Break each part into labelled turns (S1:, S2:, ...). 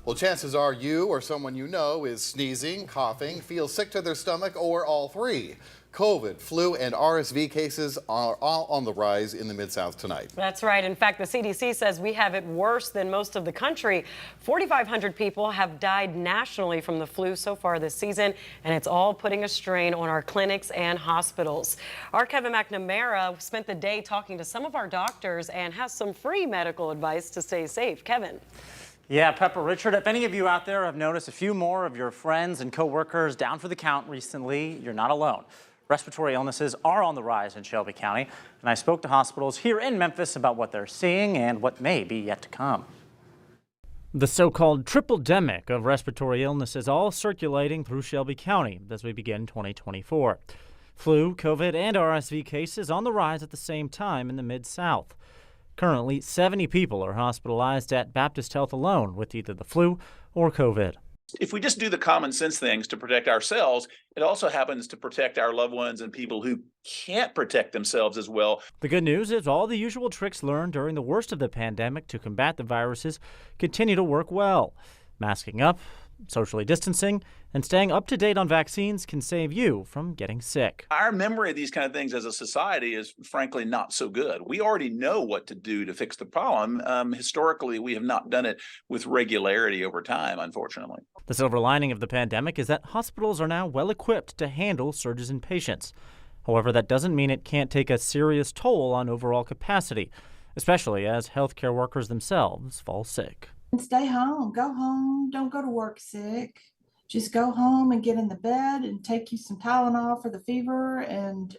S1: Well, chances are you or someone you know is sneezing, coughing, feels sick to their stomach, or all three. COVID, flu, and RSV cases are all on the rise in the Mid-South tonight.
S2: That's right. In fact, the CDC says we have it worse than most of the country. 4,500 people have died nationally from the flu so far this season, and it's all putting a strain on our clinics and hospitals. Our Kevin McNamara spent the day talking to some of our doctors and has some free medical advice to stay safe. Kevin.
S3: Yeah, Pepper, Richard, if any of you out there have noticed a few more of your friends and coworkers down for the count recently, you're not alone. Respiratory illnesses are on the rise in Shelby County, and I spoke to hospitals here in Memphis about what they're seeing and what may be yet to come. The so-called triple-demic of respiratory illnesses all circulating through Shelby County as we begin 2024. Flu, COVID, and RSV cases on the rise at the same time in the Mid-South. Currently, 70 people are hospitalized at Baptist Health alone with either the flu or COVID.
S4: If we just do the common sense things to protect ourselves, it also happens to protect our loved ones and people who can't protect themselves as well.
S3: The good news is all the usual tricks learned during the worst of the pandemic to combat the viruses continue to work well. Masking up, socially distancing, and staying up to date on vaccines can save you from getting sick.
S4: Our memory of these kind of things as a society is frankly not so good. We already know what to do to fix the problem. Historically, we have not done it with regularity over time, unfortunately.
S3: The silver lining of the pandemic is that hospitals are now well equipped to handle surges in patients. However, that doesn't mean it can't take a serious toll on overall capacity, especially as healthcare workers themselves fall sick.
S5: Stay home, go home, don't go to work sick. Just go home and get in the bed and take you some Tylenol for the fever and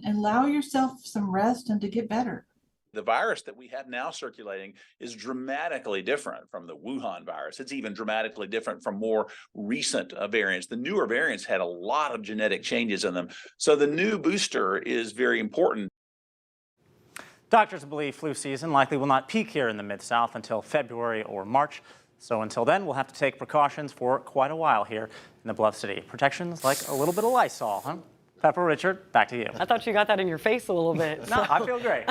S5: allow yourself some rest and to get better.
S4: The virus that we have now circulating is dramatically different from the Wuhan virus. It's even dramatically different from more recent variants. The newer variants had a lot of genetic changes in them. So the new booster is very important.
S3: Doctors believe flu season likely will not peak here in the Mid-South until February or March. So until then, we'll have to take precautions for quite a while here in the Bluff City. Protections like a little bit of Lysol, huh? Pepper, Richard, back to you.
S2: I thought you got that in your face a little bit.
S3: No, I feel great.